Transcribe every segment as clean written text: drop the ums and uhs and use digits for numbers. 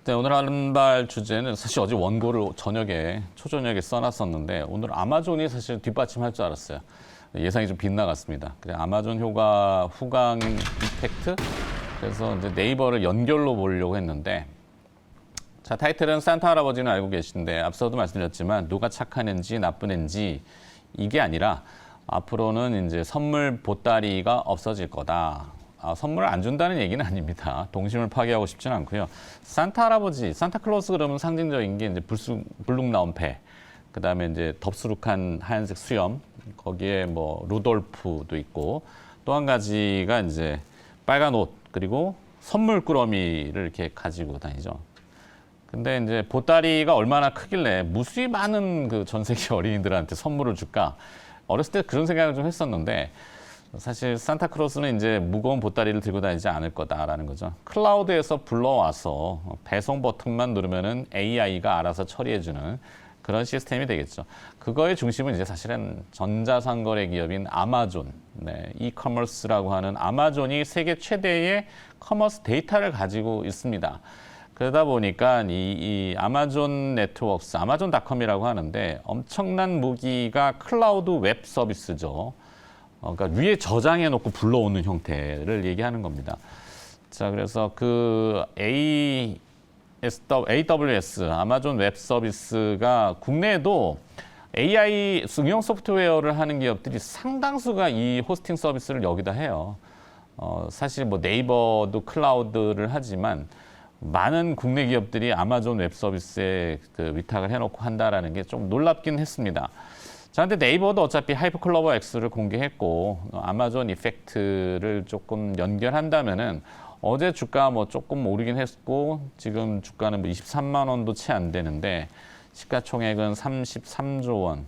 네, 오늘 하는 주제는 사실 어제 원고를 초저녁에 써놨었는데 오늘 아마존이 사실 뒷받침할 줄 알았어요. 예상이 좀 빗나갔습니다. 아마존 효과 후광 이펙트. 그래서 이제 네이버를 연결로 보려고 했는데, 자, 타이틀은 산타 할아버지는 알고 계신데 앞서도 말씀드렸지만 누가 착한 앤지 나쁜 앤지 이게 아니라 앞으로는 이제 선물 보따리가 없어질 거다. 선물을 안 준다는 얘기는 아닙니다. 동심을 파괴하고 싶지는 않고요. 산타 할아버지, 산타클로스 그러면 상징적인 게 이제 불룩 나온 배, 그 다음에 이제 덥수룩한 하얀색 수염, 거기에 뭐 루돌프도 있고 또 한 가지가 이제 빨간 옷 그리고 선물 꾸러미를 이렇게 가지고 다니죠. 근데 이제 보따리가 얼마나 크길래 무수히 많은 그 전 세계 어린이들한테 선물을 줄까? 어렸을 때 그런 생각을 좀 했었는데 사실 산타클로스는 이제 무거운 보따리를 들고 다니지 않을 거다라는 거죠. 클라우드에서 불러와서 배송 버튼만 누르면은 AI가 알아서 처리해주는 그런 시스템이 되겠죠. 그거의 중심은 이제 사실은 전자상거래 기업인 아마존, 이커머스라고 하는 아마존이 세계 최대의 커머스 데이터를 가지고 있습니다. 그러다 보니까 이 아마존 네트워크스, 아마존닷컴이라고 하는데 엄청난 무기가 클라우드 웹 서비스죠. 그러니까 위에 저장해 놓고 불러오는 형태를 얘기하는 겁니다. 자, 그래서 그 AWS, 아마존 웹 서비스가 국내에도 AI 응용 소프트웨어를 하는 기업들이 상당수가 이 호스팅 서비스를 여기다 해요. 사실 뭐 네이버도 클라우드를 하지만 많은 국내 기업들이 아마존 웹 서비스에 그 위탁을 해놓고 한다라는 게 좀 놀랍긴 했습니다. 자, 근데 네이버도 어차피 하이퍼클로버 X를 공개했고 아마존 이펙트를 조금 연결한다면은 어제 주가 뭐 조금 오르긴 했고 지금 주가는 뭐 23만 원도 채 안 되는데 시가총액은 33조 원.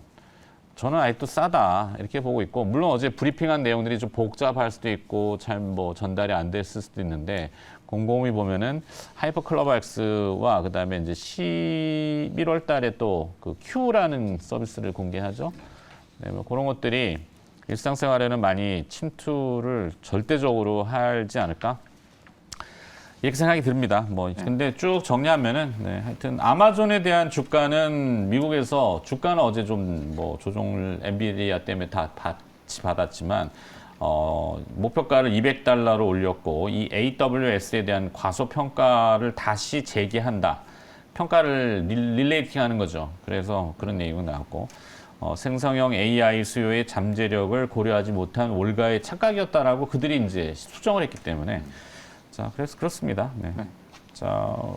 저는 아직도 싸다 이렇게 보고 있고, 물론 어제 브리핑한 내용들이 좀 복잡할 수도 있고 잘 뭐 전달이 안 됐을 수도 있는데 곰곰이 보면은 하이퍼클로버 X와 그다음에 이제 11월 달에 또 그 Q라는 서비스를 공개하죠. 네, 뭐 그런 것들이 일상생활에는 많이 침투를 절대적으로 하지 않을까? 이렇게 생각이 듭니다. 근데 쭉 정리하면은, 하여튼, 아마존에 대한 주가는 미국에서 주가는 어제 좀 조정을 엔비디아 때문에 다 받았지만, 목표가를 $200로 올렸고, 이 AWS에 대한 과소평가를 다시 재개한다. 평가를 릴레이팅 하는 거죠. 그래서 그런 내용이 나왔고, 생성형 AI 수요의 잠재력을 고려하지 못한 올가의 착각이었다라고 그들이 이제 수정을 했기 때문에, 자, 그래서 그렇습니다. 네. 자,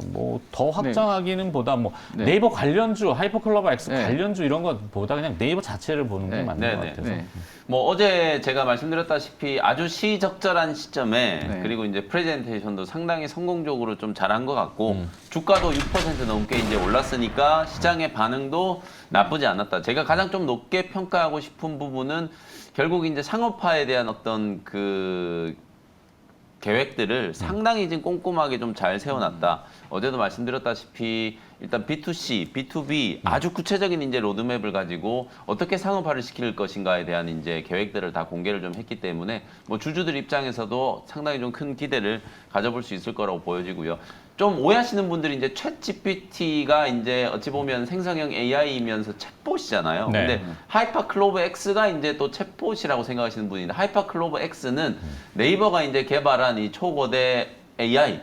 뭐 더 확장하기는 보다 네이버 관련주, 하이퍼클로버 X 관련주 이런 것보다 그냥 네이버 자체를 보는 게 맞는 것 같아서. 뭐 어제 제가 말씀드렸다시피 아주 시적절한 시점에 그리고 이제 프레젠테이션도 상당히 성공적으로 좀 잘한 것 같고 주가도 6% 넘게 이제 올랐으니까 시장의 반응도 나쁘지 않았다. 제가 가장 좀 높게 평가하고 싶은 부분은 결국 이제 상업화에 대한 어떤 그 계획들을 상당히 지금 꼼꼼하게 좀 잘 세워놨다. 어제도 말씀드렸다시피 일단 B2C, B2B 아주 구체적인 이제 로드맵을 가지고 어떻게 상업화를 시킬 것인가에 대한 이제 계획들을 다 공개를 좀 했기 때문에 뭐 주주들 입장에서도 상당히 좀 큰 기대를 가져볼 수 있을 거라고 보여지고요. 좀 오해하시는 분들이 이제 챗 GPT가 이제 어찌 보면 생성형 AI이면서 챗봇이잖아요. 근데 하이퍼클로버 X가 이제 또 챗봇이라고 생각하시는 분인데 하이퍼클로버 X는 네이버가 이제 개발한 이 초거대 AI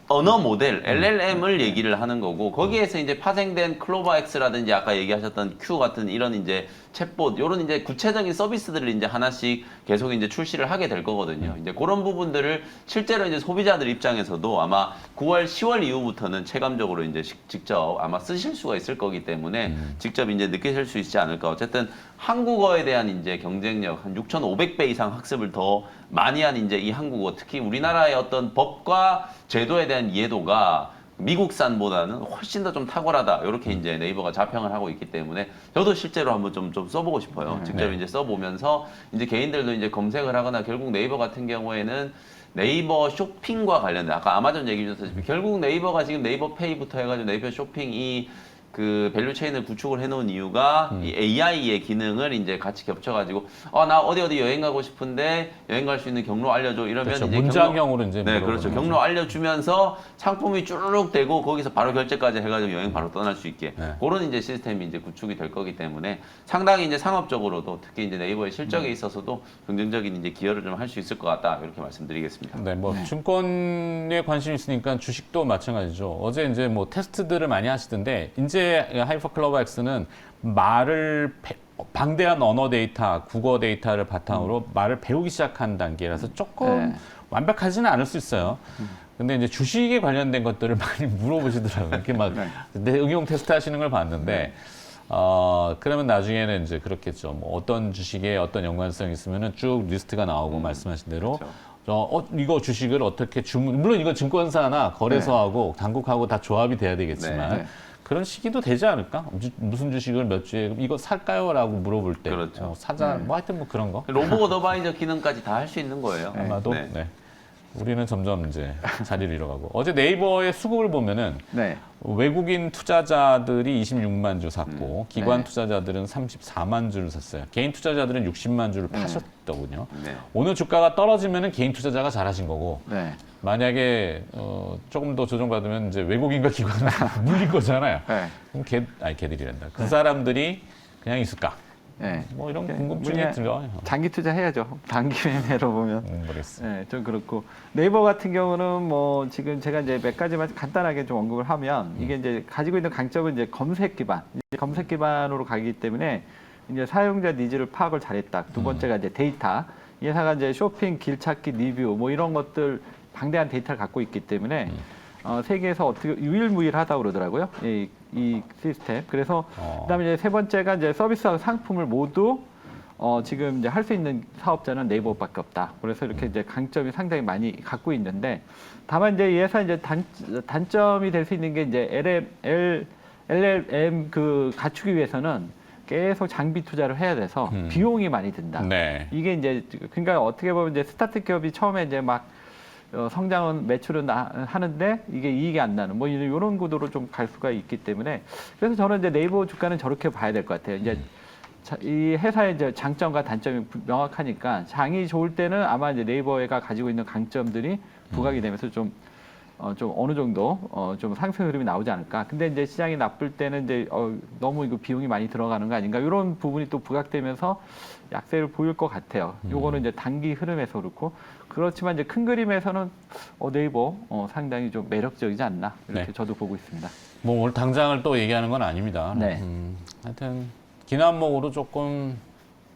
언어 모델 LLM을 얘기를 하는 거고 거기에서 이제 파생된 클로버 X라든지 아까 얘기하셨던 Q 같은 이런 이제 챗봇 이런 이제 구체적인 서비스들을 이제 하나씩 계속 이제 출시를 하게 될 거거든요. 이제 그런 부분들을 실제로 이제 소비자들 입장에서도 아마 9월, 10월 이후부터는 체감적으로 이제 직접 아마 쓰실 수가 있을 거기 때문에 직접 이제 느끼실 수 있지 않을까. 어쨌든 한국어에 대한 이제 경쟁력 한 6,500배 이상 학습을 더 많이 한 이제 이 한국어 특히 우리나라의 어떤 법과 제도에 대한 이해도가 미국산보다는 훨씬 더 좀 탁월하다. 이렇게 이제 네이버가 자평을 하고 있기 때문에 저도 실제로 한번 좀 써보고 싶어요. 직접 이제 써보면서 이제 개인들도 이제 검색을 하거나 결국 네이버 같은 경우에는 네이버 쇼핑과 관련된 아까 아마존 얘기 주셨다시피 결국 네이버가 지금 네이버 페이부터 해가지고 네이버 쇼핑 이 그 밸류 체인을 구축을 해놓은 이유가 이 AI의 기능을 이제 같이 겹쳐가지고 나 어디 여행 가고 싶은데 여행 갈 수 있는 경로 알려줘 이러면 그렇죠. 이제 문자형으로 이제 네, 그렇죠. 물어보는 경로 알려주면서 상품이 쭈르륵 되고 거기서 바로 결제까지 해가지고 여행 바로 떠날 수 있게 네. 그런 이제 시스템이 이제 구축이 될 거기 때문에 상당히 이제 상업적으로도 특히 이제 네이버의 실적에 있어서도 긍정적인 이제 기여를 좀 할 수 있을 것 같다 이렇게 말씀드리겠습니다. 네, 뭐 증권에 관심 있으니까 주식도 마찬가지죠. 어제 이제 뭐 테스트들을 많이 하시던데 이제 하이퍼클러버 X는 방대한 언어 데이터, 국어 데이터를 바탕으로 말을 배우기 시작한 단계라서 조금 완벽하지는 않을 수 있어요. 근데 이제 주식에 관련된 것들을 많이 물어보시더라고요. 이렇게 막 응용 테스트 하시는 걸 봤는데 그러면 나중에는 이제 그렇겠죠. 뭐 어떤 주식에 어떤 연관성이 있으면은 쭉 리스트가 나오고 말씀하신 대로 이거 주식을 어떻게 물론 이거 증권사나 거래소하고 당국하고 다 조합이 돼야 되겠지만 그런 시기도 되지 않을까? 무슨 주식을 몇 주에 이거 살까요? 라고 물어볼 때 그렇죠. 사자 뭐 하여튼 뭐 그런 거 로봇 어드바이저 기능까지 다 할 수 있는 거예요. 아마도 네. 우리는 점점 이제 자리를 잃어가고 어제 네이버의 수급을 보면은 외국인 투자자들이 26만 주 샀고 기관 투자자들은 34만 주를 샀어요. 개인 투자자들은 60만 주를 파셨더군요. 오늘 주가가 떨어지면은 개인 투자자가 잘하신 거고 만약에 조금 더 조정받으면 이제 외국인과 기관은 물린 거잖아요. 그럼 걔들이란다. 그 사람들이 그냥 있을까? 뭐 이런 궁금증이 들어요. 장기 투자해야죠. 단기 매매로 보면. 모르겠어요. 좀 그렇고 네이버 같은 경우는 뭐 지금 제가 이제 몇 가지만 간단하게 좀 언급을 하면 이게 이제 가지고 있는 강점은 이제 검색 기반, 검색 기반으로 가기 때문에 이제 사용자 니즈를 파악을 잘했다. 두 번째가 이제 데이터. 이 회사가 이제 쇼핑, 길찾기, 리뷰 뭐 이런 것들 방대한 데이터를 갖고 있기 때문에 세계에서 어떻게 유일무이하다고 그러더라고요. 이 시스템. 그래서 그다음에 이제 세 번째가 이제 서비스와 상품을 모두 지금 이제 할 수 있는 사업자는 네이버밖에 없다. 그래서 이렇게 이제 강점이 상당히 많이 갖고 있는데 다만 이제 이 회사 이제 단점이 될 수 있는 게 이제 LLM 그 갖추기 위해서는 계속 장비 투자를 해야 돼서 비용이 많이 든다. 이게 이제 그러니까 어떻게 보면 이제 스타트 기업이 처음에 이제 막 성장은 매출은 하는데 이게 이익이 안 나는 뭐 이런 구도로 좀 갈 수가 있기 때문에 그래서 저는 이제 네이버 주가는 저렇게 봐야 될 것 같아요. 이제 이 회사의 이제 장점과 단점이 명확하니까 장이 좋을 때는 아마 이제 네이버가 가지고 있는 강점들이 부각이 되면서 좀 어느 정도 좀 상승 흐름이 나오지 않을까. 근데 이제 시장이 나쁠 때는 이제 너무 이거 비용이 많이 들어가는 거 아닌가. 이런 부분이 또 부각되면서 약세를 보일 것 같아요. 요거는 이제 단기 흐름에서 그렇고 그렇지만 이제 큰 그림에서는 네이버 상당히 좀 매력적이지 않나 이렇게 저도 보고 있습니다. 뭐 오늘 당장을 또 얘기하는 건 아닙니다. 하여튼 기난목으로 조금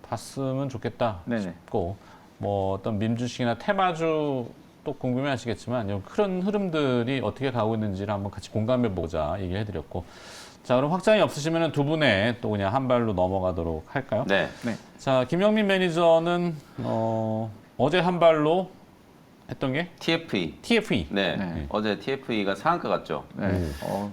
봤으면 좋겠다 싶고 뭐 어떤 민주식이나 테마주 또 궁금해하시겠지만 그런 흐름들이 어떻게 가고 있는지를 한번 같이 공감해보자 얘기해드렸고 자 그럼 확장이 없으시면 두 분에 또 그냥 한 발로 넘어가도록 할까요? 자 김영민 매니저는 어제 한 발로 했던 게 TFE. 어제 TFE가 상한가 갔죠.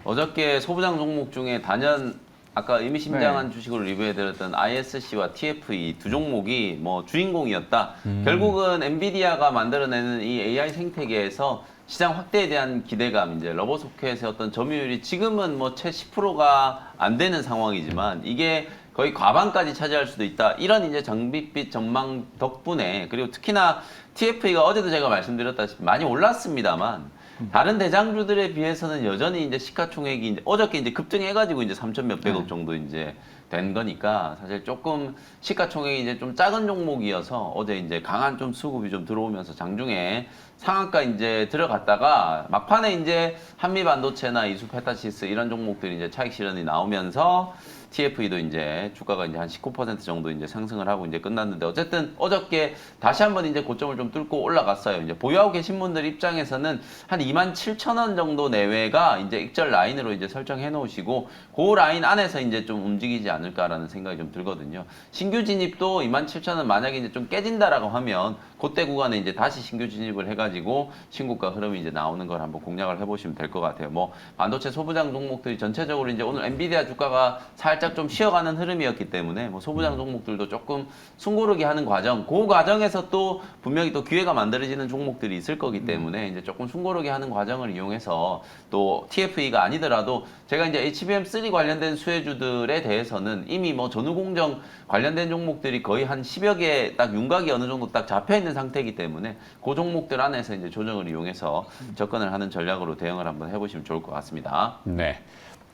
어저께 소부장 종목 중에 단연 아까 의미심장한 주식으로 리뷰해드렸던 ISC와 TFE 두 종목이 뭐 주인공이었다. 결국은 엔비디아가 만들어내는 이 AI 생태계에서 시장 확대에 대한 기대감, 이제 러버소켓의 어떤 점유율이 지금은 뭐 채 10%가 안 되는 상황이지만 이게 거의 과반까지 차지할 수도 있다. 이런 이제 장밋빛 전망 덕분에 그리고 특히나 TFE가 어제도 제가 말씀드렸다시피 많이 올랐습니다만 다른 대장주들에 비해서는 여전히 이제 시가총액이 이제 어저께 이제 급등해가지고 이제 3천 몇백억 정도 이제 된 거니까 사실 조금 시가총액이 이제 좀 작은 종목이어서 어제 이제 강한 좀 수급이 좀 들어오면서 장중에 상한가 이제 들어갔다가 막판에 이제 한미반도체나 이수페타시스 이런 종목들이 이제 차익 실현이 나오면서 TFE도 이제 주가가 이제 한 19% 정도 이제 상승을 하고 이제 끝났는데 어쨌든 어저께 다시 한번 이제 고점을 좀 뚫고 올라갔어요. 이제 보유하고 계신 분들 입장에서는 한 27,000원 정도 내외가 이제 익절 라인으로 이제 설정해 놓으시고 그 라인 안에서 이제 좀 움직이지 않을까라는 생각이 좀 들거든요. 신규 진입도 27,000원 만약에 이제 좀 깨진다라고 하면 그때 구간에 이제 다시 신규 진입을 해가지고 신고가 흐름이 이제 나오는 걸 한번 공략을 해보시면 될 것 같아요. 뭐 반도체 소부장 종목들이 전체적으로 이제 오늘 엔비디아 주가가 살짝 살짝 좀 쉬어가는 흐름이었기 때문에 뭐 소부장 종목들도 조금 숨고르기 하는 과정, 그 과정에서 또 분명히 또 기회가 만들어지는 종목들이 있을 거기 때문에 이제 조금 숨고르기 하는 과정을 이용해서 또 TFE가 아니더라도 제가 이제 HBM3 관련된 수혜주들에 대해서는 이미 뭐 전후공정 관련된 종목들이 거의 한 10여 개 딱 윤곽이 어느 정도 딱 잡혀 있는 상태이기 때문에 그 종목들 안에서 이제 조정을 이용해서 접근을 하는 전략으로 대응을 한번 해보시면 좋을 것 같습니다. 네.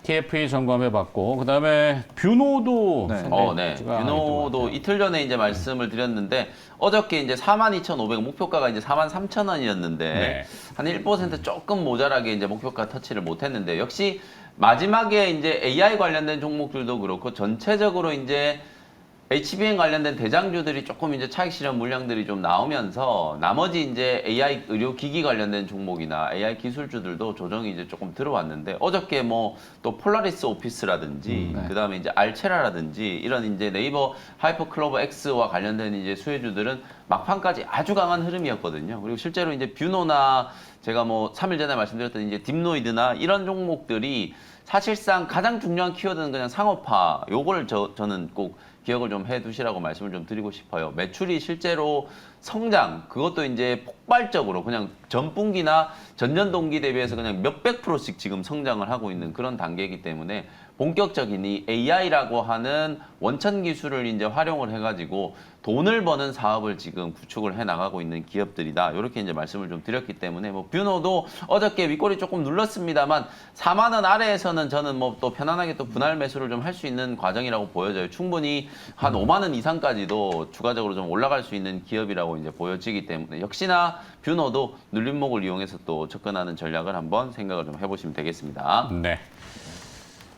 TFE 점검해봤고 그다음에 뷰노도 네. 네. 상당히 뷰노도 이틀 전에 이제 말씀을 드렸는데 어저께 이제 42,500 목표가가 이제 43,000원이었는데 네. 한 1% 조금 모자라게 이제 목표가 터치를 못했는데 역시 마지막에 이제 AI 관련된 종목들도 그렇고 전체적으로 이제 HBM 관련된 대장주들이 조금 이제 차익 실현 물량들이 좀 나오면서 나머지 이제 AI 의료 기기 관련된 종목이나 AI 기술주들도 조정이 이제 조금 들어왔는데 어저께 뭐 또 폴라리스 오피스라든지 네. 그다음에 이제 알체라라든지 이런 이제 네이버 하이퍼클로버 X와 관련된 이제 수혜주들은 막판까지 아주 강한 흐름이었거든요. 그리고 실제로 이제 뷰노나 제가 뭐 3일 전에 말씀드렸던 이제 딥노이드나 이런 종목들이 사실상 가장 중요한 키워드는 그냥 상업화. 요걸 저는 꼭 기억을 좀 해두시라고 말씀을 좀 드리고 싶어요. 매출이 실제로 성장, 그것도 이제 폭발적으로 그냥 전분기나 전년 동기 대비해서 그냥 몇백 프로씩 지금 성장을 하고 있는 그런 단계이기 때문에 본격적인 이 AI라고 하는 원천 기술을 이제 활용을 해가지고 돈을 버는 사업을 지금 구축을 해 나가고 있는 기업들이다. 이렇게 이제 말씀을 좀 드렸기 때문에 뭐 뷰노도 어저께 윗꼬리 조금 눌렀습니다만 4만 원 아래에서는 저는 뭐 또 편안하게 또 분할 매수를 좀 할 수 있는 과정이라고 보여져요. 충분히 한 5만 원 이상까지도 추가적으로 좀 올라갈 수 있는 기업이라고 이제 보여지기 때문에 역시나 뷰노도 눌림목을 이용해서 또 접근하는 전략을 한번 생각을 좀 해보시면 되겠습니다. 네.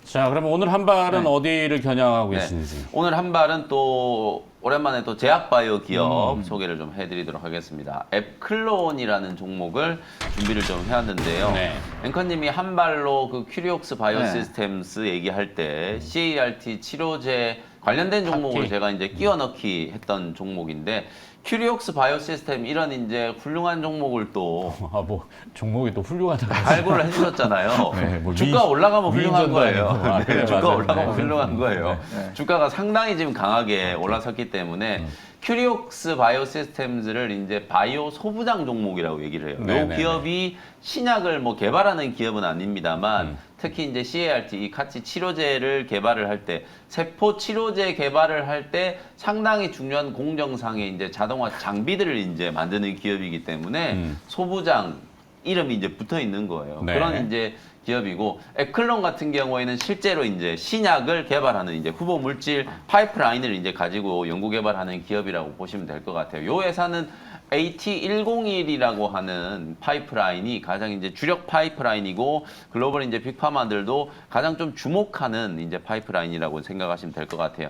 자, 그러면 오늘 한 발은 네. 어디를 겨냥하고 네. 계신지. 오늘 한 발은 또 오랜만에 또 제약바이오 기업 소개를 좀 해드리도록 하겠습니다. 앱클론이라는 종목을 준비를 좀 해왔는데요. 네. 앵커님이 한 발로 그 큐리옥스 바이오 네. 시스템스 얘기할 때 CART 치료제 관련된 종목을 파티. 제가 이제 끼워 넣기 했던 종목인데 큐리옥스 바이오 시스템 이런 이제 훌륭한 종목을 또 아, 뭐 종목이 또 훌륭하다고. 발굴을 해주셨잖아요. 네, 뭐 주가 올라가면 훌륭한 위인전도 거예요. 아니고. 아, 네, 그래, 주가 맞아요. 올라가면 네. 훌륭한 거예요. 네. 주가가 상당히 지금 강하게 올라섰기 때문에 큐리옥스 바이오 시스템즈를 이제 바이오 소부장 종목이라고 얘기를 해요. 네, 이 네, 기업이 신약을 뭐 개발하는 기업은 아닙니다만 특히 이제 CART 이 카치 치료제를 개발을 할 때 세포 치료제 개발을 할 때 상당히 중요한 공정상의 이제 자동화 장비들을 이제 만드는 기업이기 때문에 소부장 이름이 이제 붙어 있는 거예요. 네. 그런 이제 기업이고 에클론 같은 경우에는 실제로 이제 신약을 개발하는 이제 후보 물질 파이프라인을 이제 가지고 연구 개발하는 기업이라고 보시면 될 것 같아요. 요 회사는 AT101이라고 하는 파이프라인이 가장 이제 주력 파이프라인이고 글로벌 이제 빅파마들도 가장 좀 주목하는 이제 파이프라인이라고 생각하시면 될 것 같아요.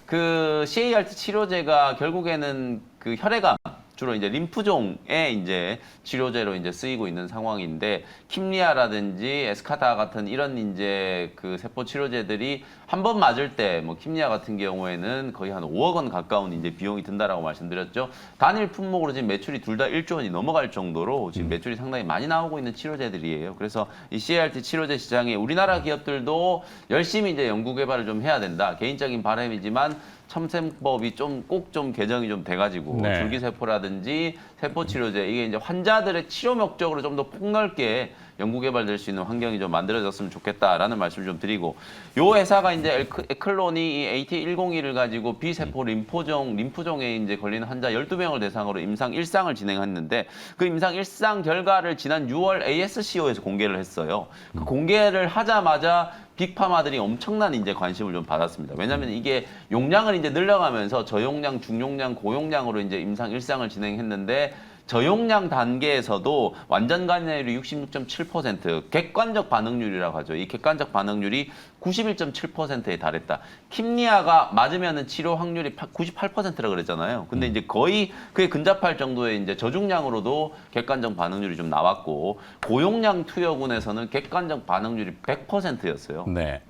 그 CART 치료제가 결국에는 그 혈액암 주로 이제 림프종의 이제 치료제로 이제 쓰이고 있는 상황인데 킴리아라든지 에스카다 같은 이런 이제 그 세포 치료제들이 한 번 맞을 때 뭐 킴리아 같은 경우에는 거의 한 5억 원 가까운 이제 비용이 든다라고 말씀드렸죠. 단일 품목으로 지금 매출이 둘 다 1조 원이 넘어갈 정도로 지금 매출이 상당히 많이 나오고 있는 치료제들이에요. 그래서 이 CART 치료제 시장에 우리나라 기업들도 열심히 이제 연구 개발을 좀 해야 된다. 개인적인 바람이지만 첨세법이 좀 꼭 좀 개정이 좀 돼가지고 네. 줄기세포라든지 세포치료제 이게 이제 환자들의 치료 목적으로 좀 더 폭넓게 연구 개발될 수 있는 환경이 좀 만들어졌으면 좋겠다라는 말씀을 좀 드리고 요 회사가 이제 에클론이 이 AT101을 가지고 비세포 림프종에 이제 걸리는 환자 12명을 대상으로 임상 1상을 진행했는데 그 임상 1상 결과를 지난 6월 ASCO에서 공개를 했어요. 그 공개를 하자마자 빅파마들이 엄청난 이제 관심을 좀 받았습니다. 왜냐하면 이게 용량을 이제 늘려가면서 저용량, 중용량, 고용량으로 이제 임상 1상을 진행했는데 저용량 단계에서도 완전 감염률이 66.7%, 객관적 반응률이라고 하죠. 이 객관적 반응률이 91.7%에 달했다. 킴리아가 맞으면은 치료 확률이 98%라고 그랬잖아요. 근데 이제 거의 그에 근접할 정도의 이제 저중량으로도 객관적 반응률이 좀 나왔고 고용량 투여군에서는 객관적 반응률이 100%였어요. 네.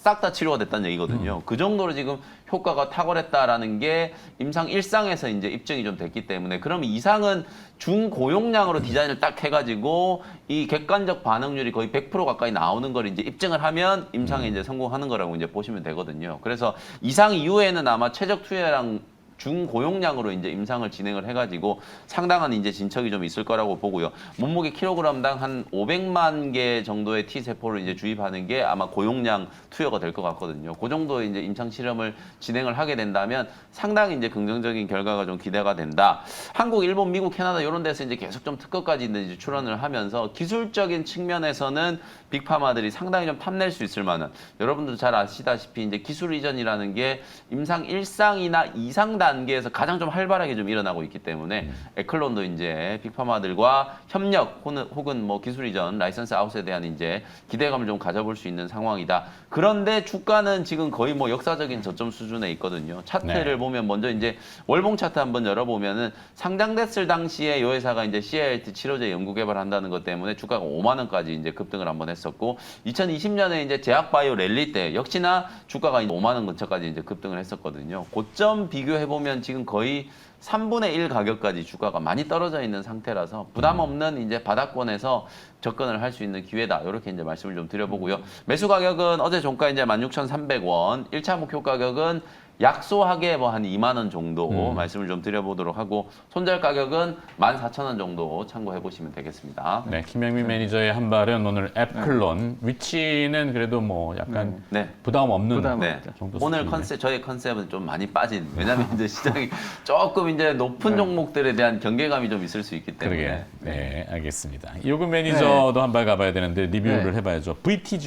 싹 다 치료가 됐다는 얘기거든요. 그 정도로 지금 효과가 탁월했다라는 게 임상 1상에서 이제 입증이 좀 됐기 때문에 그럼 이상은 중고용량으로 디자인을 딱 해가지고 이 객관적 반응률이 거의 100% 가까이 나오는 걸 이제 입증을 하면 임상에 이제 성공하는 거라고 이제 보시면 되거든요. 그래서 이상 이후에는 아마 최적 투여량 중고용량으로 이제 임상을 진행을 해가지고 상당한 이제 진척이 좀 있을 거라고 보고요. 몸무게 킬로그램당 한 500만 개 정도의 T 세포를 이제 주입하는 게 아마 고용량 투여가 될 것 같거든요. 그 정도의 이제 임상 실험을 진행을 하게 된다면 상당히 이제 긍정적인 결과가 좀 기대가 된다. 한국, 일본, 미국, 캐나다 이런 데서 이제 계속 좀 특허까지 이제 출원을 하면서 기술적인 측면에서는 빅파마들이 상당히 좀 탐낼 수 있을 만한 여러분들도 잘 아시다시피 이제 기술 이전이라는 게 임상 1상이나 2상 단계에서 가장 좀 활발하게 좀 일어나고 있기 때문에 에클론도 이제 빅파마들과 협력 혹은 뭐 기술 이전 라이선스 아웃에 대한 이제 기대감을 좀 가져볼 수 있는 상황이다. 그런데 주가는 지금 거의 뭐 역사적인 저점 수준에 있거든요. 차트를 보면 먼저 이제 월봉 차트 한번 열어보면은 상장됐을 당시에 이 회사가 이제 CALT 치료제 연구 개발한다는 것 때문에 주가가 5만 원까지 이제 급등을 한번 했었고 2020년에 이제 제약바이오 랠리 때 역시나 주가가 5만 원 근처까지 이제 급등을 했었거든요. 고점 비교해 보면 지금 거의 3분의 1 가격까지 주가가 많이 떨어져 있는 상태라서 부담 없는 이제 바닥권에서 접근을 할 수 있는 기회다. 이렇게 이제 말씀을 좀 드려보고요. 매수 가격은 어제 종가 이제 16,300원, 1차 목표 가격은 약소하게 뭐 한 2만 원 정도 말씀을 좀 드려보도록 하고 손절 가격은 14,000원 정도 참고해 보시면 되겠습니다. 네, 김영민 매니저의 한 발은 오늘 애플론 위치는 그래도 뭐 약간 네. 부담 없는 네. 정도 오늘 수준이네. 컨셉 저희 컨셉은 좀 많이 빠진. 왜냐하면 이제 시장이 조금 이제 높은 종목들에 대한 경계감이 좀 있을 수 있기 때문에. 그러게. 네, 알겠습니다. 이호근 매니저도 한 발 가봐야 되는데 리뷰를 해봐야죠. VT,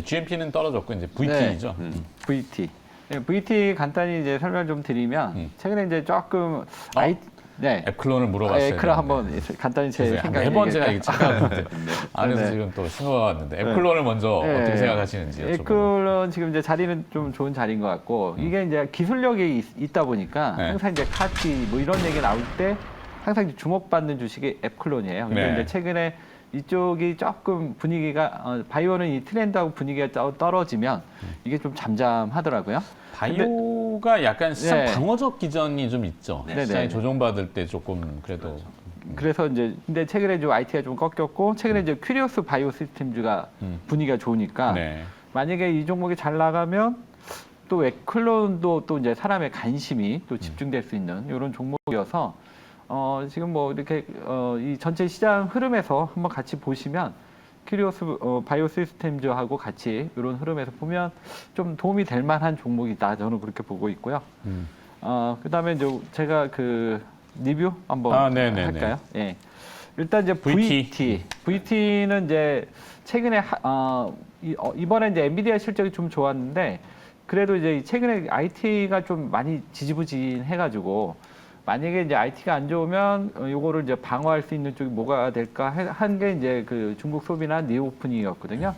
GMP는 떨어졌고 이제 VT죠. VT. 네, VT 간단히 이제 설명 좀 드리면 최근에 이제 조금 네. 애플론을 물어봤어요. 애클론 한번 간단히 제 생각. 매번 제가 이거 착각하는데 안에서 네. 지금 또 신호가 왔는데 애플론을 먼저 어떻게 생각하시는지 여쭤보고. 애클론 지금 이제 자리는 좀 좋은 자리인 것 같고 이게 이제 기술력이 있다 보니까 항상 이제 카티 뭐 이런 얘기 나올 때 항상 이제 주목받는 주식이 애플론이에요. 근데 이제 최근에 이쪽이 조금 분위기가 바이오는 이 트렌드하고 분위기가 떨어지면 이게 좀 잠잠하더라고요. 바이오가 약간 시장 네. 방어적 기전이 좀 있죠. 네. 시장이 조정받을 때 조금 그래도 그래서 이제 근데 최근에 좀 IT가 좀 꺾였고 최근에 이제 큐리오스 바이오 시스템즈가 분위기가 좋으니까 만약에 이 종목이 잘 나가면 또 애클론도 또 이제 사람의 관심이 또 집중될 수 있는 이런 종목이어서 지금 뭐 이렇게 이 전체 시장 흐름에서 한번 같이 보시면 큐리오스 바이오 시스템즈하고 같이 이런 흐름에서 보면 좀 도움이 될 만한 종목이다. 저는 그렇게 보고 있고요. 그다음에 이제 제가 그 리뷰 한번 할까요? 예. 일단 이제 VT는 이제 최근에 이번에 이제 엔비디아 실적이 좀 좋았는데 그래도 이제 최근에 IT가 좀 많이 지지부진해가지고 만약에 이제 IT가 안 좋으면 요거를 이제 방어할 수 있는 쪽이 뭐가 될까 한 게 이제 그 중국 소비나 니오프닝이었거든요.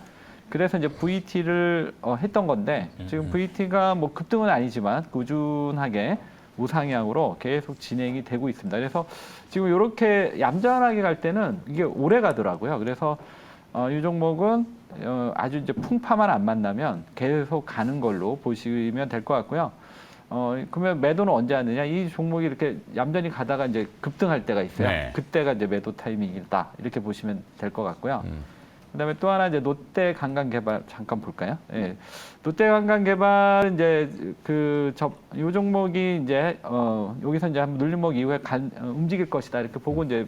그래서 이제 VT를 했던 건데 지금 VT가 뭐 급등은 아니지만 꾸준하게 우상향으로 계속 진행이 되고 있습니다. 그래서 지금 이렇게 얌전하게 갈 때는 이게 오래 가더라고요. 그래서 이 종목은 아주 이제 풍파만 안 만나면 계속 가는 걸로 보시면 될 것 같고요. 그러면 매도는 언제 하느냐? 이 종목이 이렇게 얌전히 가다가 이제 급등할 때가 있어요. 그때가 이제 매도 타이밍이다. 이렇게 보시면 될 것 같고요. 그다음에 또 하나 이제 롯데 관광개발 잠깐 볼까요? 예. 롯데 관광개발 이제 요 종목이 이제 여기서 이제 한번 눌림목 이후에 움직일 것이다. 이렇게 보고 이제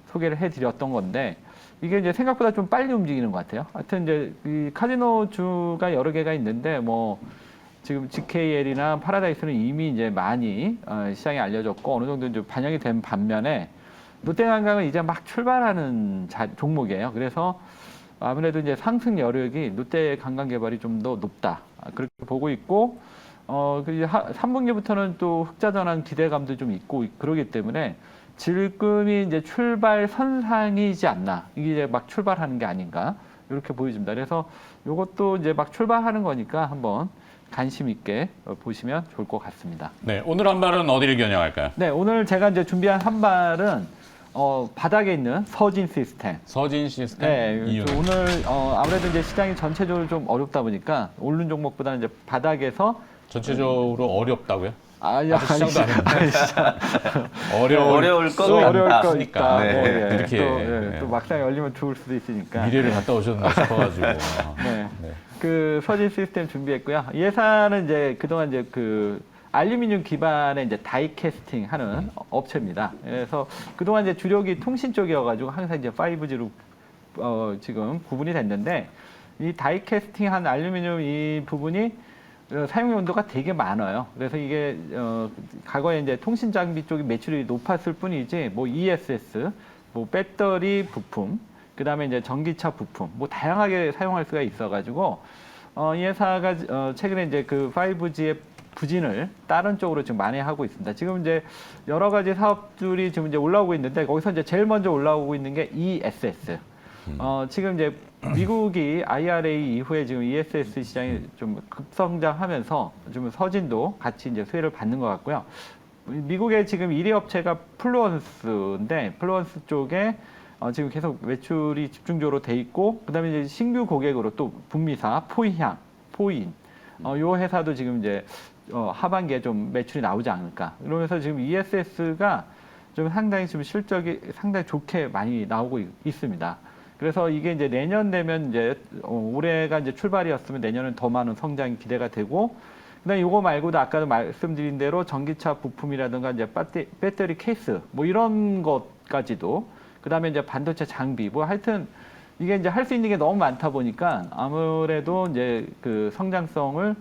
소개를 해드렸던 건데 이게 이제 생각보다 좀 빨리 움직이는 것 같아요. 하여튼 이제 이 카지노주가 여러 개가 있는데 뭐 지금 GKL이나 파라다이스는 이미 이제 많이 시장에 알려졌고 어느 정도 이제 반영이 된 반면에 롯데관광은 이제 막 출발하는 종목이에요. 그래서 아무래도 이제 상승 여력이 롯데관광개발이 좀 더 높다. 그렇게 보고 있고, 그 3분기부터는 또 흑자 전환 기대감도 좀 있고 그러기 때문에 지금이 이제 출발 선상이지 않나. 이게 이제 막 출발하는 게 아닌가. 이렇게 보여집니다. 그래서 이것도 이제 막 출발하는 거니까 한번 관심 있게 보시면 좋을 것 같습니다. 네, 오늘 한 발은 어디를 겨냥할까요? 네, 오늘 제가 이제 준비한 한 발은 바닥에 있는 서진 시스템. 서진 시스템 네, 이유는 오늘 아무래도 이제 시장이 전체적으로 좀 어렵다 보니까 오른 종목보다는 이제 바닥에서 전체적으로 어렵다고요? 아니야, 아직 시작도 안 했는데. 어려울 것 또 같다. 어려울 거 같으니까. 있다. 네. 뭐, 예. 이렇게, 또 막상 열리면 좋을 수도 있으니까. 미래를 갔다 오셨나 싶어가지고. 네. 네. 그 서진 시스템 준비했고요. 이 회사는 이제 그동안 이제 그 알루미늄 기반의 이제 다이 캐스팅 하는 업체입니다. 그래서 그동안 이제 주력이 통신 쪽이어가지고 항상 이제 5G로 지금 구분이 됐는데 이 다이 캐스팅 한 알루미늄 이 부분이 사용 용도가 되게 많아요. 그래서 이게 과거에 이제 통신 장비 쪽이 매출이 높았을 뿐이지 뭐 ESS, 뭐 배터리 부품, 그다음에 이제 전기차 부품, 뭐 다양하게 사용할 수가 있어가지고 이 회사가 최근에 이제 그 5G의 부진을 다른 쪽으로 지금 만회하고 있습니다. 지금 이제 여러 가지 사업들이 지금 이제 올라오고 있는데 거기서 이제 제일 먼저 올라오고 있는 게 ESS. 지금 이제 미국이 IRA 이후에 지금 ESS 시장이 좀 급성장하면서 좀 서진도 같이 이제 수혜를 받는 것 같고요. 미국의 지금 1위 업체가 플루언스인데 플루언스 쪽에 지금 계속 매출이 집중적으로 돼 있고 그다음에 이제 신규 고객으로 또 북미사 포인 요 회사도 지금 이제 하반기에 좀 매출이 나오지 않을까. 이러면서 지금 ESS가 좀 상당히 지금 실적이 상당히 좋게 많이 나오고 있습니다. 그래서 이게 이제 내년 되면 이제 올해가 이제 출발이었으면 내년은 더 많은 성장이 기대가 되고 그다음에 이거 말고도 아까도 말씀드린 대로 전기차 부품이라든가 이제 배터리 케이스 뭐 이런 것까지도 그다음에 이제 반도체 장비 뭐 하여튼 이게 이제 할 수 있는 게 너무 많다 보니까 아무래도 이제 그 성장성을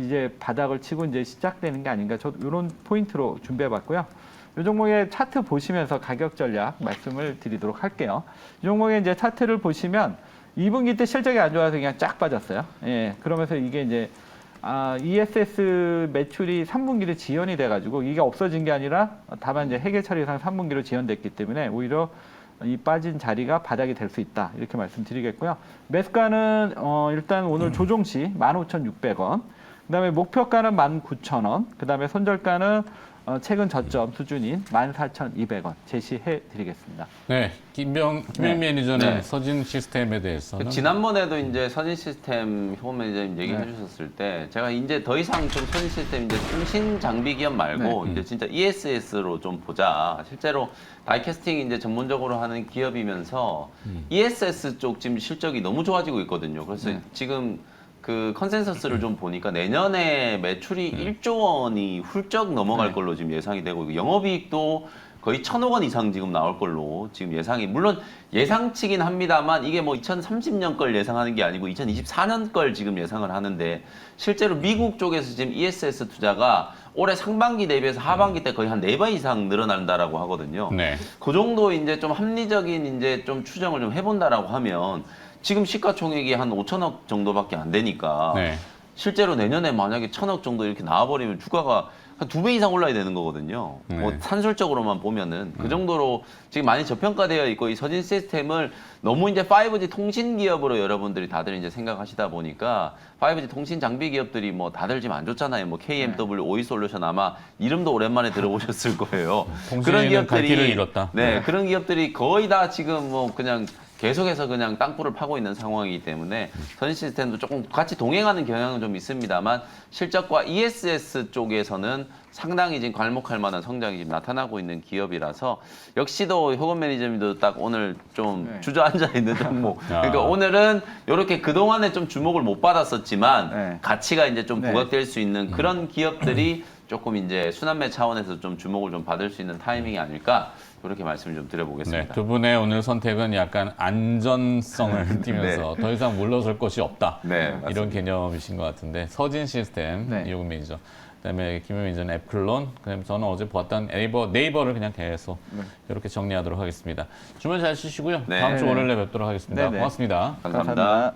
이제 바닥을 치고 이제 시작되는 게 아닌가 저 이런 포인트로 준비해봤고요. 이 종목의 차트 보시면서 가격 전략 말씀을 드리도록 할게요. 이 종목의 이제 차트를 보시면 2분기 때 실적이 안 좋아서 그냥 쫙 빠졌어요. 예, 그러면서 이게 이제 ESS 매출이 3분기로 지연이 돼가지고 이게 없어진 게 아니라 다만 이제 회계 처리상 3분기로 지연됐기 때문에 오히려 이 빠진 자리가 바닥이 될 수 있다 이렇게 말씀드리겠고요. 매수가는 일단 오늘 조종시 15,600원, 그다음에 목표가는 19,000원, 그다음에 손절가는 최근 저점 수준인 14,200원 제시해 드리겠습니다. 네, 김민 매니저는 네. 서진 시스템에 대해서는 지난번에도 이제 서진 시스템 효원 매니저님 얘기해 주셨을 때 제가 이제 더 이상 좀 서진 시스템 이제 통신 장비 기업 말고 이제 진짜 ESS로 좀 보자. 실제로 다이캐스팅 이제 전문적으로 하는 기업이면서 ESS 쪽 지금 실적이 너무 좋아지고 있거든요. 그래서 지금 그 컨센서스를 좀 보니까 내년에 매출이 1조 원이 훌쩍 넘어갈 걸로 지금 예상이 되고 있고 영업이익도 거의 1,000억 원 이상 지금 나올 걸로 지금 예상이 물론 예상치긴 합니다만 이게 뭐 2030년 걸 예상하는 게 아니고 2024년 걸 지금 예상을 하는데 실제로 미국 쪽에서 지금 ESS 투자가 올해 상반기 대비해서 하반기 때 거의 한 4배 이상 늘어난다라고 하거든요. 네. 그 정도 이제 좀 합리적인 이제 좀 추정을 좀 해본다라고 하면 지금 시가총액이 한 5천억 정도밖에 안 되니까 네. 실제로 내년에 만약에 1,000억 정도 이렇게 나와버리면 주가가 한 2배 이상 올라야 되는 거거든요. 네. 뭐 산술적으로만 보면은 그 정도로 지금 많이 저평가되어 있고 이 서진 시스템을 너무 이제 5G 통신 기업으로 여러분들이 다들 이제 생각하시다 보니까 5G 통신 장비 기업들이 뭐 다들 지금 안 좋잖아요. 뭐 KMW, 오이솔루션 아마 이름도 오랜만에 들어보셨을 거예요. 통신에는 갈 길을 잃었다. 네, 그런 기업들이 거의 다 지금 뭐 그냥 계속해서 그냥 땅굴을 파고 있는 상황이기 때문에 서진 시스템도 조금 같이 동행하는 경향은 좀 있습니다만 실적과 ESS 쪽에서는 상당히 지금 괄목할 만한 성장이 지금 나타나고 있는 기업이라서 역시도 효건 매니저님도 딱 오늘 좀 주저앉아 있는 종목. 그러니까 오늘은 이렇게 그동안에 좀 주목을 못 받았었지만 가치가 이제 좀 부각될 수 있는 그런 기업들이 조금 이제 순환매 차원에서 좀 주목을 좀 받을 수 있는 타이밍이 아닐까 그렇게 말씀을 좀 드려보겠습니다. 네, 두 분의 오늘 선택은 약간 안전성을 띠면서 더 이상 물러설 것이 없다. 네, 맞습니다. 이런 개념이신 것 같은데 서진 시스템 이용 매니저, 그다음에 김현 매니저는 앱클론, 그다음에 저는 어제 보았던 네이버를 그냥 계속 이렇게 정리하도록 하겠습니다. 주말 잘 쉬시고요. 네. 다음 주 월요일에 뵙도록 하겠습니다. 네, 네. 고맙습니다. 감사합니다.